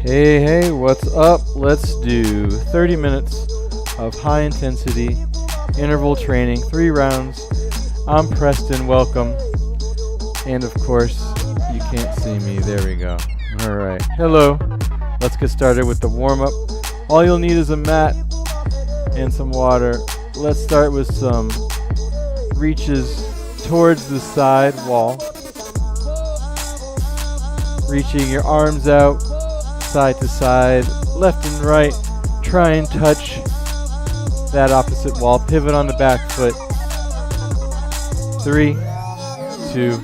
Hey, what's up? Let's do 30 minutes of high intensity interval training, 3 rounds. I'm Preston, welcome. And of course, you can't see me, there we go. All right, hello. Let's get started with the warm-up. All you'll need is a mat and some water. Let's start with some reaches towards the side wall. Reaching your arms out, side to side, left and right. Try and touch that opposite wall. Pivot on the back foot. 3, 2,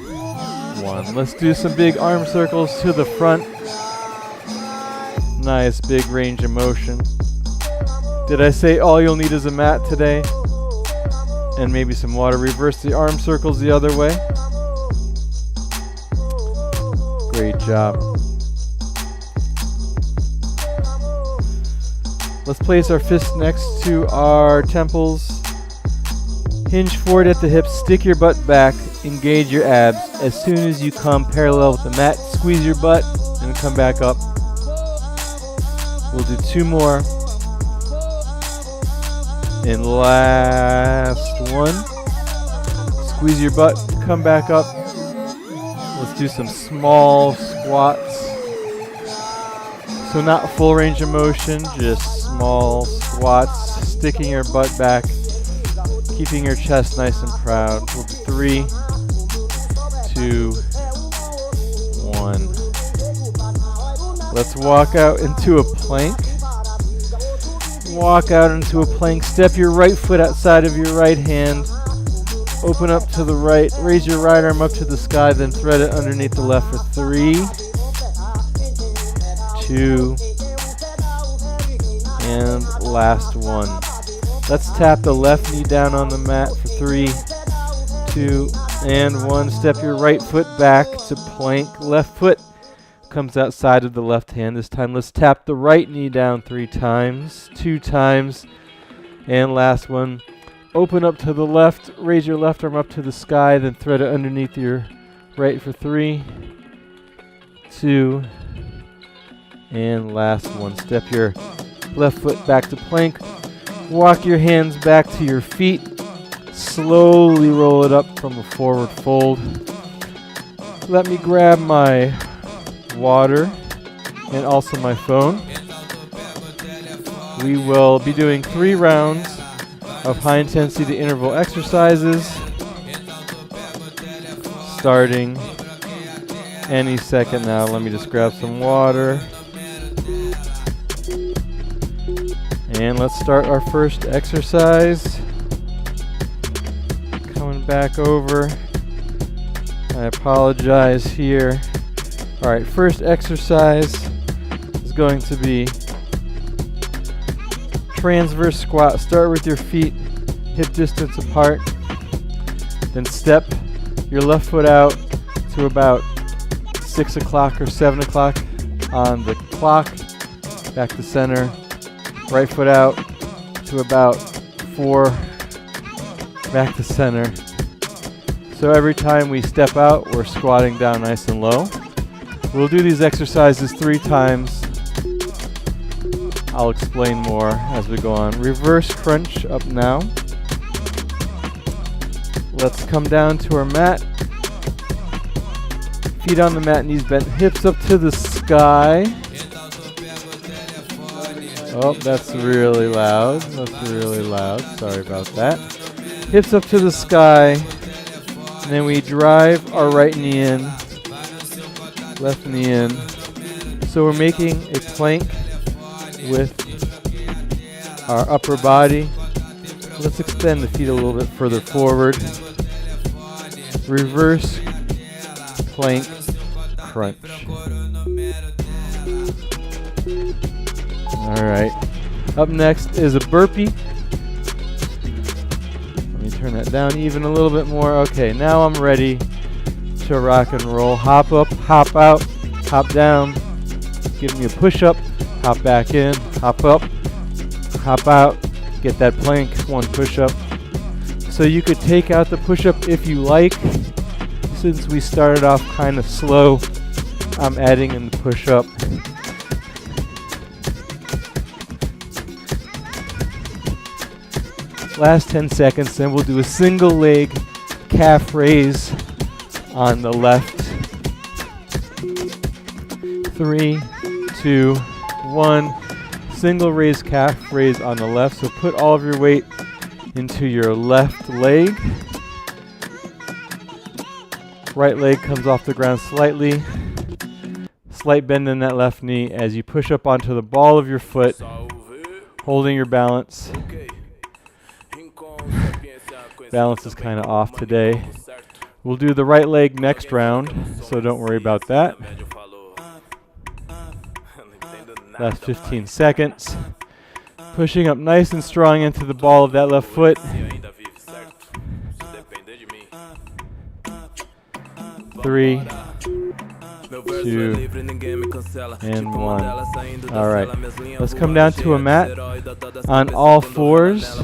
1. Let's do some big arm circles to the front. Nice big range of motion. Did I say all you'll need is a mat today? And maybe some water. Reverse the arm circles the other way. Great job. Let's place our fists next to our temples. Hinge forward at the hips, stick your butt back, engage your abs. As soon as you come parallel with the mat, squeeze your butt and come back up. We'll do 2 more. And last one. Squeeze your butt, come back up. Let's do some small squats. So not full range of motion, just small squats, sticking your butt back, keeping your chest nice and proud. We'll do 3, 2, 1. Let's walk out into a plank. Walk out into a plank. Step your right foot outside of your right hand. Open up to the right. Raise your right arm up to the sky, then thread it underneath the left for 3, 2, and last one. Let's tap the left knee down on the mat for 3, 2, and 1. Step your right foot back to plank. Left foot comes outside of the left hand. This time let's tap the right knee down 3 times, 2 times, and last one. Open up to the left, raise your left arm up to the sky, then thread it underneath your right for 3, 2, and last one. Step your left foot back to plank. Walk your hands back to your feet. Slowly roll it up from a forward fold. Let me grab my water and also my phone. We will be doing 3 rounds of high intensity interval exercises starting any second now. Let me just grab some water. And let's start our first exercise. Coming back over. I apologize here. Alright, first exercise is going to be transverse squat. Start with your feet hip distance apart. Then step your left foot out to about 6 o'clock or 7 o'clock on the clock. Back to center. Right foot out to about 4. Back to center. So every time we step out, we're squatting down nice and low. We'll do these exercises 3 times. I'll explain more as we go on. Reverse crunch up now. Let's come down to our mat. Feet on the mat, knees bent, hips up to the sky. Oh, that's really loud. That's really loud. Sorry about that. Hips up to the sky. And then we drive our right knee in, left knee in. So we're making a plank with our upper body. Let's extend the feet a little bit further forward. Reverse plank crunch. Alright. Up next is a burpee. Let me turn that down even a little bit more. Okay, now I'm ready to rock and roll. Hop up, hop out, hop down. Give me a push-up. Hop back in, hop up, hop out, get that plank, 1 push-up. So you could take out the push-up if you like. Since we started off kind of slow, I'm adding in the push-up. Last 10 seconds, then we'll do a single leg calf raise on the left. 3, 2, 1. Single raise calf raise on the left. So put all of your weight into your left leg. Right leg comes off the ground slightly. Slight bend in that left knee as you push up onto the ball of your foot, holding your balance. Balance is kind of off today. We'll do the right leg next round, so don't worry about that. Last 15 seconds. Pushing up nice and strong into the ball of that left foot. 3, 2, and 1. All right, let's come down to a mat on all fours.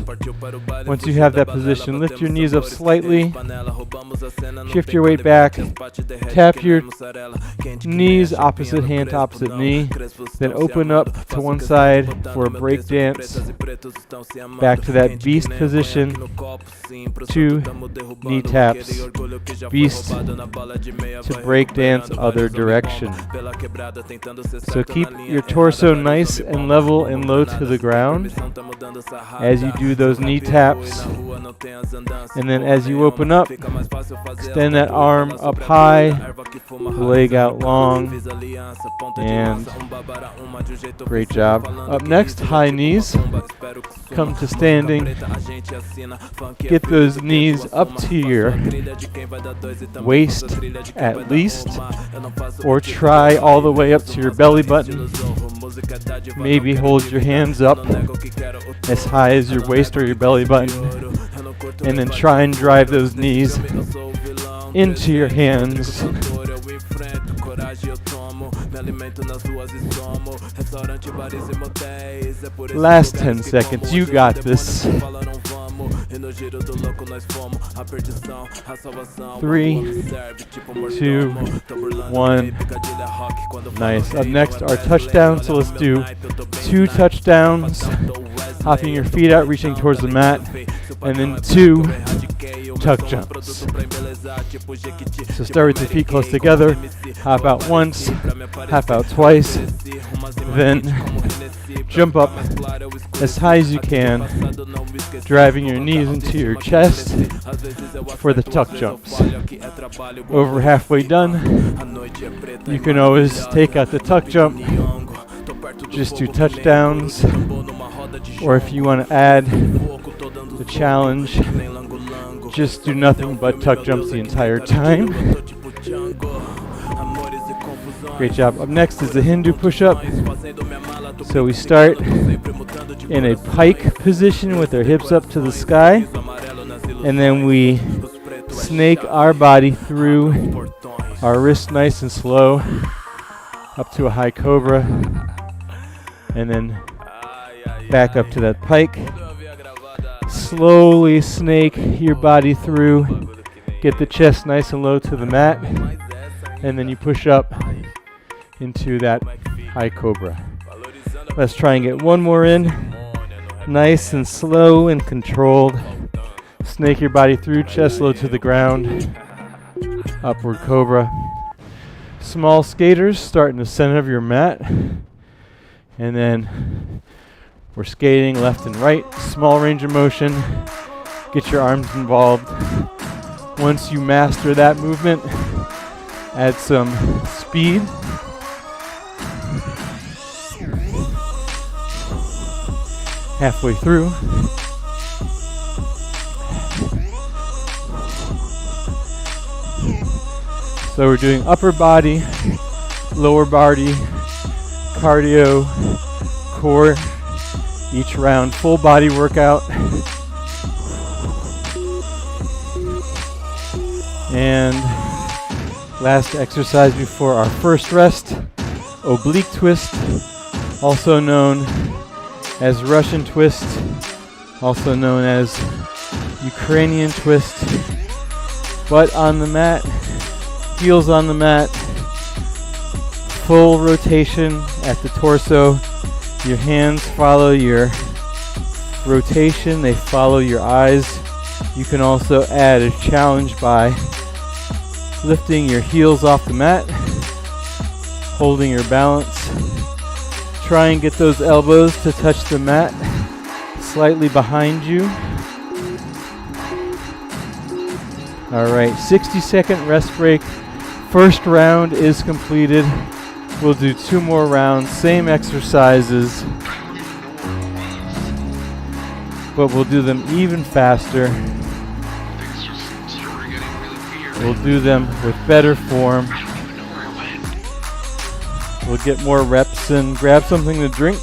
Once you have that position, lift your knees up slightly, shift your weight back, tap your knees opposite hand to opposite knee, then open up to one side for a break dance. Back to that beast position, 2 knee taps, beast to break dance other direction. So keep your torso nice and level and low to the ground as you do those knee taps. And then as you open up, extend that arm up high, leg out long, and great job. Up next, high knees. Come to standing. Get those knees up to your waist at least, or try all the way up to your belly button. Maybe hold your hands up as high as your waist or your belly button, and then try and drive those knees into your hands. Last 10 seconds, you got this. 3, 2, 1. Nice. Up next are touchdowns. So let's do 2 touchdowns. Hopping your feet out, reaching towards the mat, and then 2 tuck jumps. So start with your feet close together. Hop out once, hop out twice, then jump up as high as you can, driving your knees into your chest for the tuck jumps. Over halfway done, you can always take out the tuck jump, just do touchdowns, or if you want to add the challenge, just do nothing but tuck jumps the entire time. Great job. Up next is the Hindu push-up. So we start in a pike position with our hips up to the sky, and then we snake our body through our wrists nice and slow up to a high cobra, and then back up to that pike. Slowly snake your body through, get the chest nice and low to the mat, and then you push up into that high cobra. Let's try and get one more in. Nice and slow and controlled. Snake your body through, chest low to the ground. Upward cobra. Small skaters start in the center of your mat. And then we're skating left and right. Small range of motion. Get your arms involved. Once you master that movement, add some speed. Halfway through. So we're doing upper body, lower body, cardio, core, each round, full body workout. And last exercise before our first rest, oblique twist, also known as Russian twist, also known as Ukrainian twist. Butt on the mat, heels on the mat, full rotation at the torso. Your hands follow your rotation. They follow your eyes. You can also add a challenge by lifting your heels off the mat, holding your balance. Try and get those elbows to touch the mat slightly behind you. All right, 60-second rest break. First round is completed. We'll do 2 more rounds, same exercises, but we'll do them even faster. We'll do them with better form. We'll get more reps in. Grab something to drink.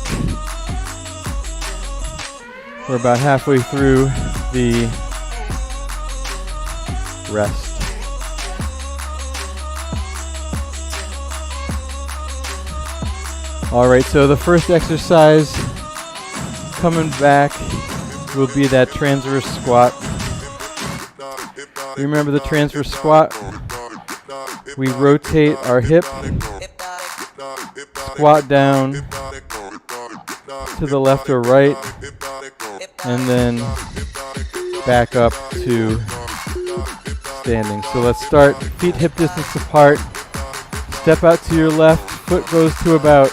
We're about halfway through the rest. Alright, so the first exercise coming back will be that transverse squat. Remember the transverse squat? We rotate our hip, squat down to the left or right, and then back up to standing. So let's start feet hip distance apart. Step out to your left, foot goes to about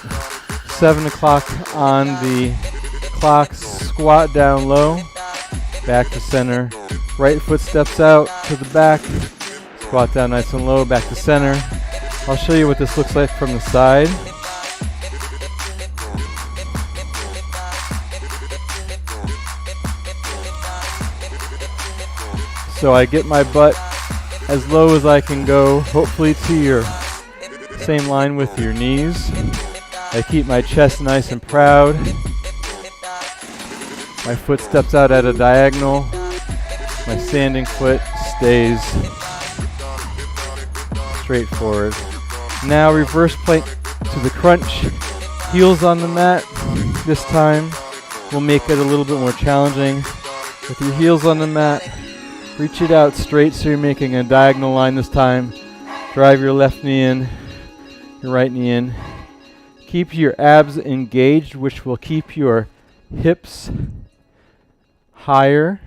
7 o'clock on the clock, squat down low, back to center. Right foot steps out to the back, squat down nice and low, back to center. I'll show you what this looks like from the side. So I get my butt as low as I can go, hopefully to your same line with your knees. I keep my chest nice and proud. My foot steps out at a diagonal. My standing foot stays straight forward. Now reverse plank to the crunch. Heels on the mat. This time we'll make it a little bit more challenging. With your heels on the mat, reach it out straight so you're making a diagonal line this time. Drive your left knee in, your right knee in. Keep your abs engaged, which will keep your hips higher.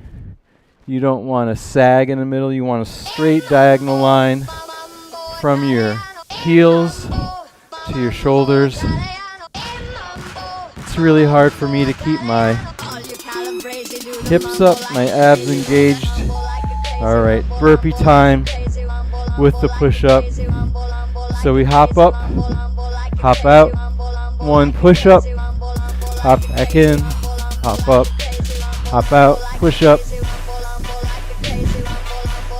You don't want to sag in the middle. You want a straight diagonal line from your heels to your shoulders. It's really hard for me to keep my hips up, my abs engaged. All right, burpee time with the push-up. So we hop up, hop out, 1 push-up, hop back in, hop up, hop out, push-up.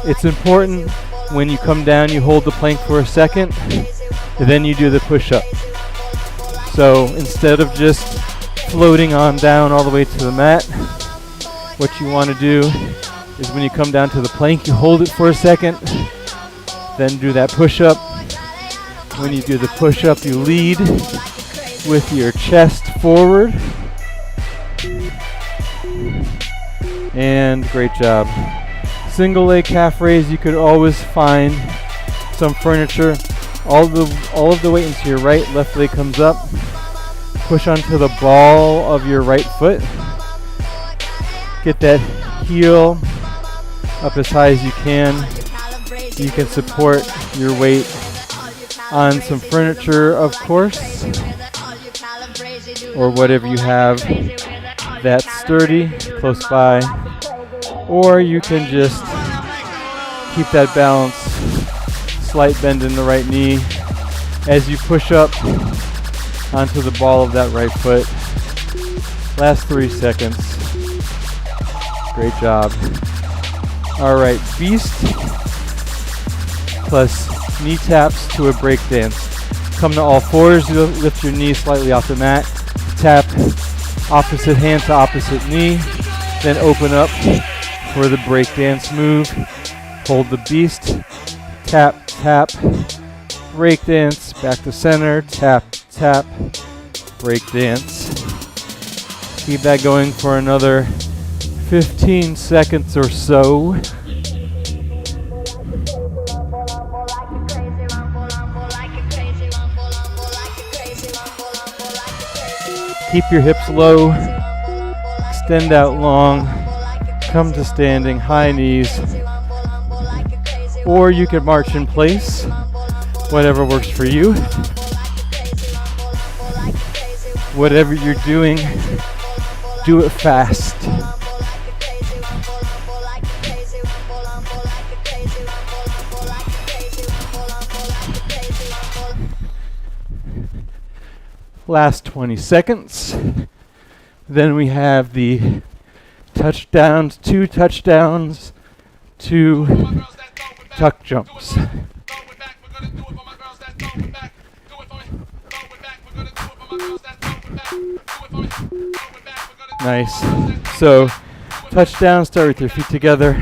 It's important when you come down, you hold the plank for a second, and then you do the push-up. So instead of just floating on down all the way to the mat, what you want to do is when you come down to the plank, you hold it for a second, then do that push-up. When you do the push-up, you lead with your chest forward. And great job. Single leg calf raise, you could always find some furniture. All of the weight into your right, left leg comes up. Push onto the ball of your right foot. Get that heel up as high as you can. You can support your weight on some furniture, of course, or whatever you have that's sturdy close by, or you can just keep that balance, slight bend in the right knee as you push up onto the ball of that right foot. Last 3 seconds. Great job. All right, beast plus knee taps to a break dance. Come to all fours, you lift your knee slightly off the mat, tap opposite hand to opposite knee, then open up for the break dance move. Hold the beast, tap, tap, break dance, back to center, tap, tap, break dance. Keep that going for another 15 seconds or so. Keep your hips low, Extend out long, come to standing, high knees, or you can march in place, whatever works for you. Whatever you're doing, do it fast. Last 20 seconds. Then we have the touchdowns, 2 touchdowns, 2 tuck jumps. Nice. So touchdown, start with your feet together.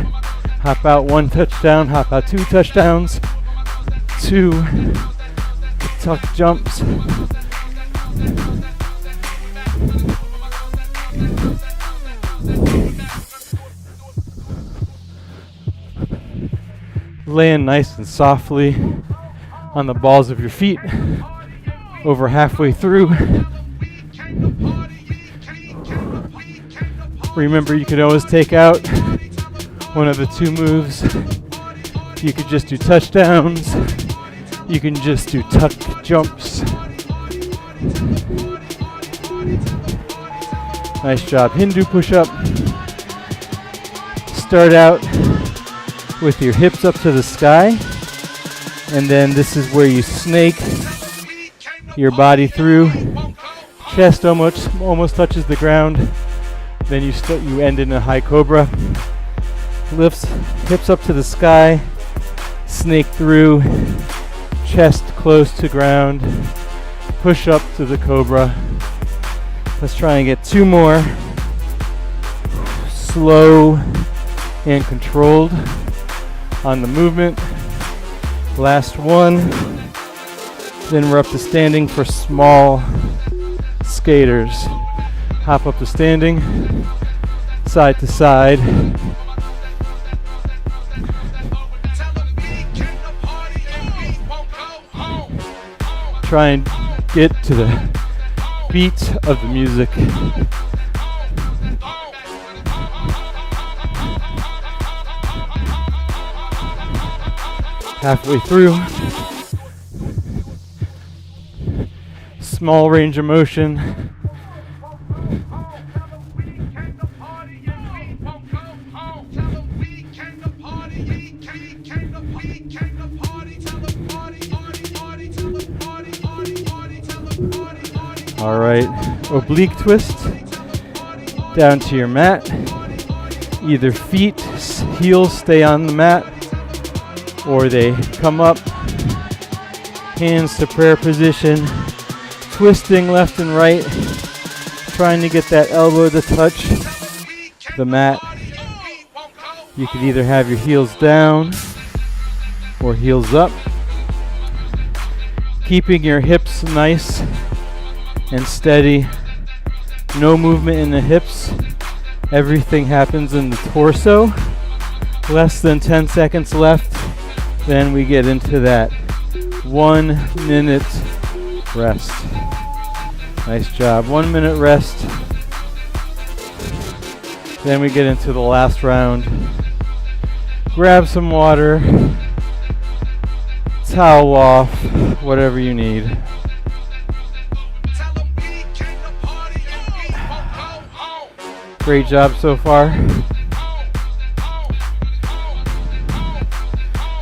Hop out 1 touchdown, hop out 2 touchdowns, 2 tuck jumps. Land nice and softly on the balls of your feet, over halfway through. Remember, you can always take out one of the 2 moves. You could just do touchdowns. You can just do tuck jumps. Nice job. Hindu push-up. Start out with your hips up to the sky, and then this is where you snake your body through. Chest almost touches the ground. Then you end in a high cobra. Lifts hips up to the sky, snake through, chest close to ground, push up to the cobra. Let's try and get 2 more. Slow and controlled on the movement. Last one. Then we're up to standing for small skaters. Hop up to standing, side to side. Try and get to the beat of the music. Halfway through. Small range of motion. All right, oblique twist down to your mat. Either feet, heels stay on the mat, or they come up. Hands to prayer position, twisting left and right, trying to get that elbow to touch the mat. You could either have your heels down or heels up. Keeping your hips nice and steady. No movement in the hips. Everything happens in the torso. Less than 10 seconds left. Then we get into that 1 minute rest. Nice job. 1 minute rest. Then we get into the last round. Grab some water. Towel off. Whatever you need. Great job so far.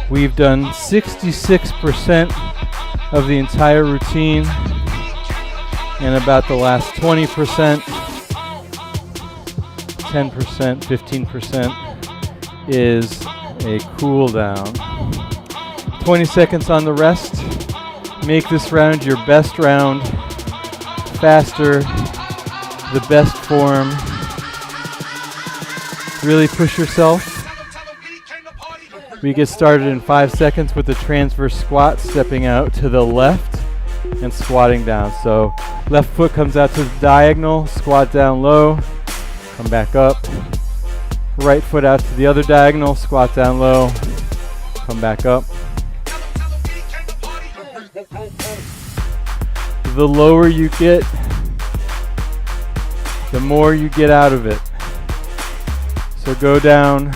We've done 66% of the entire routine, and about the last 20%, 10%, 15% is a cool down. 20 seconds on the rest. Make this round your best round. Faster, the best form. Really push yourself. We get started in 5 seconds with the transverse squat, stepping out to the left and squatting down. So left foot comes out to the diagonal, squat down low, come back up. Right foot out to the other diagonal, squat down low, come back up. The lower you get, the more you get out of it. So go down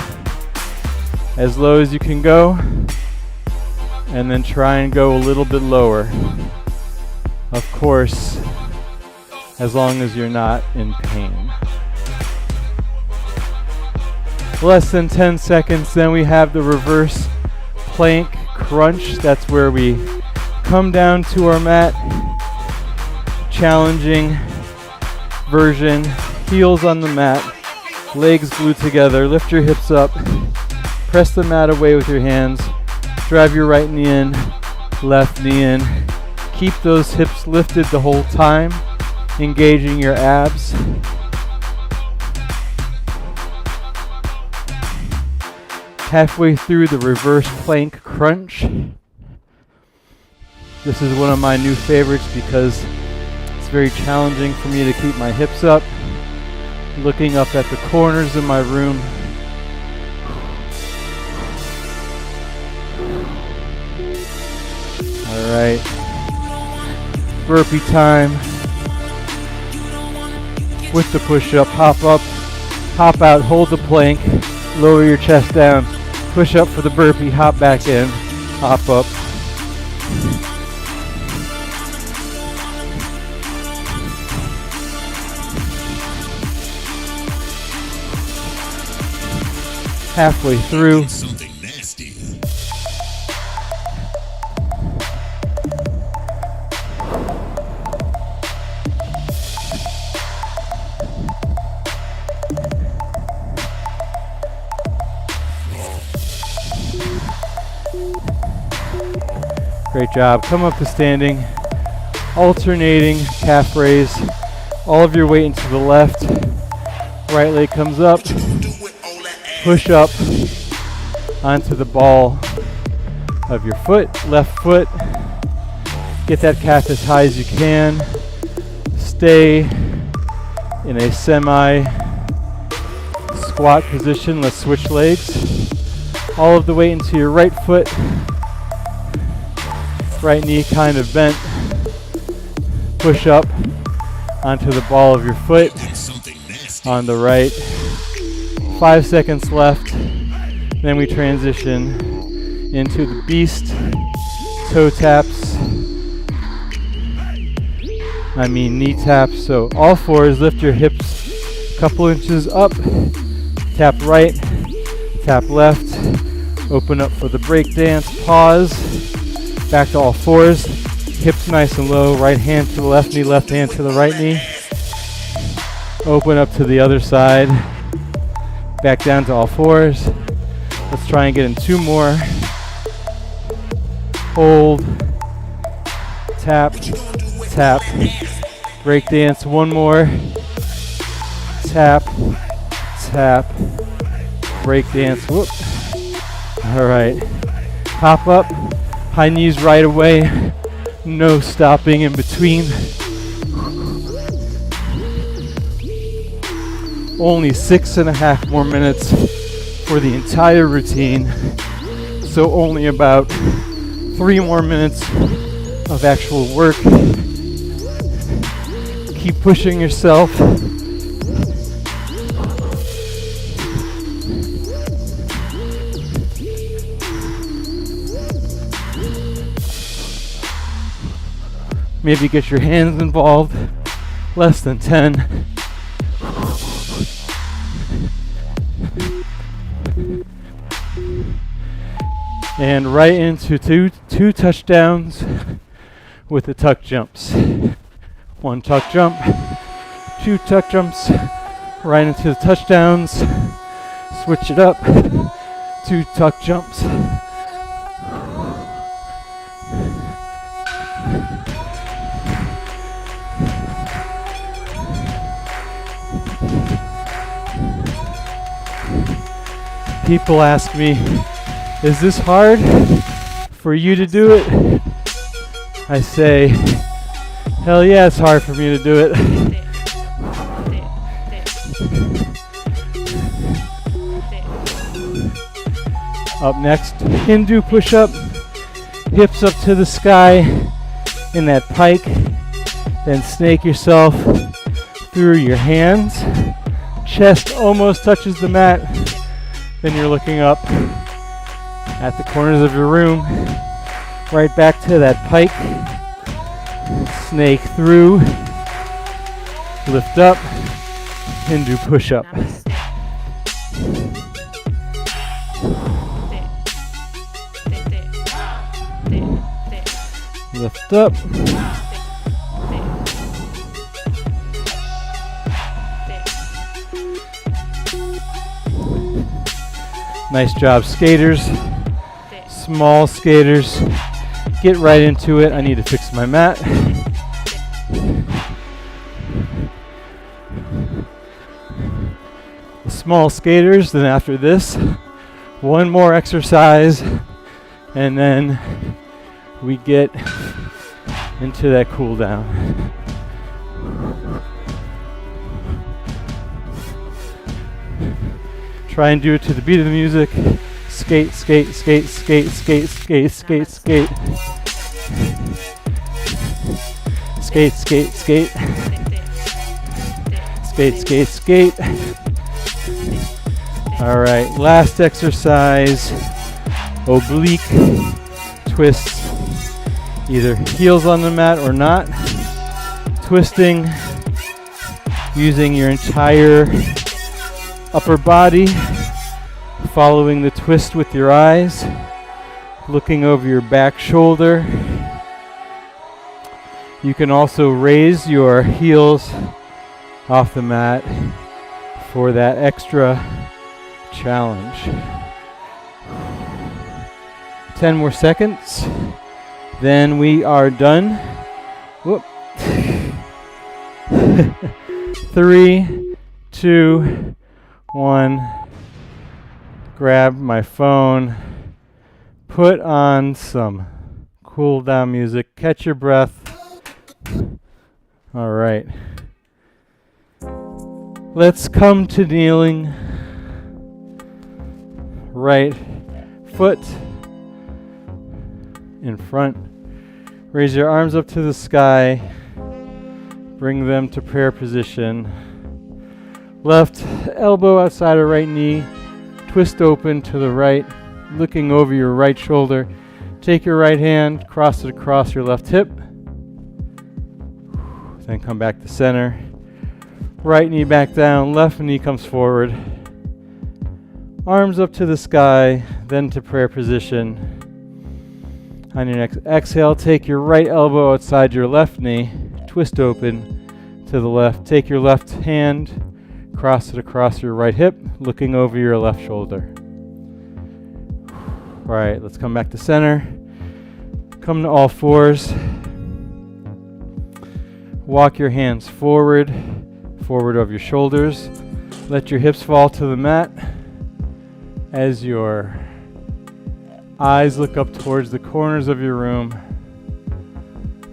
as low as you can go, and then try and go a little bit lower. Of course, as long as you're not in pain. Less than 10 seconds, then we have the reverse plank crunch. That's where we come down to our mat. Challenging version, heels on the mat, legs glued together, lift your hips up, press the mat away with your hands, drive your right knee in, left knee in. Keep those hips lifted the whole time, engaging your abs. Halfway through the reverse plank crunch. This is one of my new favorites because it's very challenging for me to keep my hips up. Looking up at the corners of my room. All right. Burpee time. With the push-up, hop up, hop out, hold the plank, lower your chest down, push up for the burpee, hop back in, hop up. Halfway through. Great job. Come up to standing, alternating calf raise. All of your weight into the left. Right leg comes up. Push up onto the ball of your foot, left foot. Get that calf as high as you can. Stay in a semi squat position. Let's switch legs. All of the weight into your right foot. Right knee kind of bent. Push up onto the ball of your foot on the right. 5 seconds left. Then we transition into the beast. Toe taps. Knee taps. So all fours, lift your hips a couple inches up. Tap right, tap left. Open up for the break dance. Pause. Back to all fours. Hips nice and low. Right hand to the left knee, left hand to the right knee. Open up to the other side. Back down to all fours. Let's try and get in 2 more. Hold. Tap. Tap. Break dance. 1 more. Tap. Tap. Break dance. Whoop. All right. Hop up. High knees right away. No stopping in between. Only 6.5 more minutes for the entire routine. So only about 3 more minutes of actual work. Keep pushing yourself. Maybe get your hands involved. Less than 10. And right into two touchdowns with the tuck jumps. 1 tuck jump, 2 tuck jumps, right into the touchdowns. Switch it up. 2 tuck jumps. People ask me, is this hard for you to do it? I say, hell yeah, it's hard for me to do it. Up next, Hindu push-up, hips up to the sky in that pike, then snake yourself through your hands. Chest almost touches the mat. Then you're looking up at the corners of your room, right back to that pike. Snake through, lift up, and do push-up. Lift up. Nice job, skaters. Small skaters. Get right into it. I need to fix my mat. The small skaters, then after this, one more exercise, and then we get into that cool down. Try and do it to the beat of the music. Skate, skate, skate, skate, skate, skate, skate, skate. Skate, skate, skate. Skate, skate, skate. All right, last exercise. Oblique twists. Either heels on the mat or not. Twisting using your entire upper body, following the twist with your eyes, looking over your back shoulder. You can also raise your heels off the mat for that extra challenge. 10 more seconds. Then we are done. Whoop. 3, 2, 1. Grab my phone. Put on some cool down music. Catch your breath. All right. Let's come to kneeling. Right foot in front. Raise your arms up to the sky. Bring them to prayer position. Left elbow outside of right knee. Twist open to the right, looking over your right shoulder. Take your right hand, cross it across your left hip. Then come back to center. Right knee back down, left knee comes forward. Arms up to the sky, then to prayer position. On your next exhale, take your right elbow outside your left knee, twist open to the left. Take your left hand, cross it across your right hip, looking over your left shoulder. All right, let's come back to center. Come to all fours. Walk your hands forward over your shoulders. Let your hips fall to the mat as your eyes look up towards the corners of your room.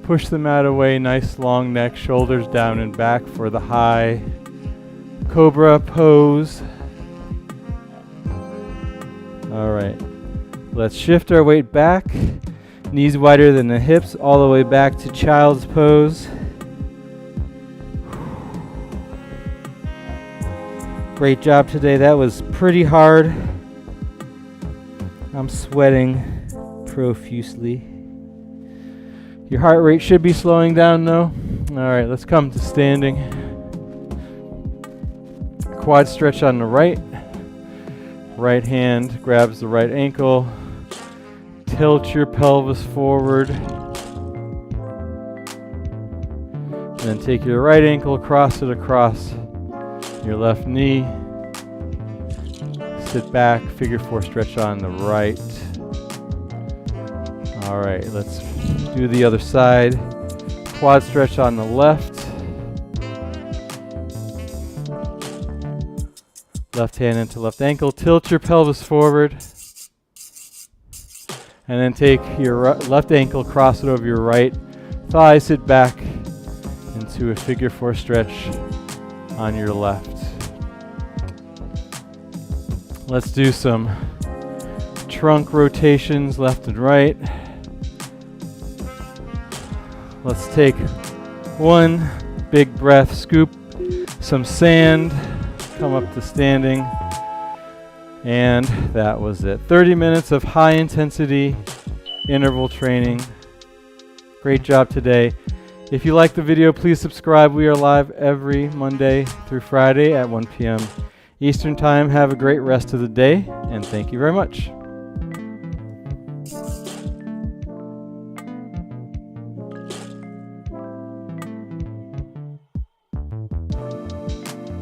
Push the mat away, nice long neck, shoulders down and back for the high cobra pose. All right, let's shift our weight back, knees wider than the hips, all the way back to child's pose. Great job today. That was pretty hard. I'm sweating profusely. Your heart rate should be slowing down though. All right, let's come to standing. Quad stretch on the right. Right hand grabs the right ankle. Tilt your pelvis forward. And then take your right ankle, cross it across your left knee. Sit back, figure four stretch on the right. All right, let's do the other side. Quad stretch on the left. Left hand into left ankle. Tilt your pelvis forward. And then take your left ankle, cross it over your right thigh. Sit back into a figure four stretch on your left. Let's do some trunk rotations left and right. Let's take one big breath, scoop some sand, come up to standing, And that was it. 30 minutes of high intensity interval training. Great job today. If you like the video, please subscribe. We are live every Monday through Friday at 1 p.m. Eastern Time. Have a great rest of the day, and thank you very much.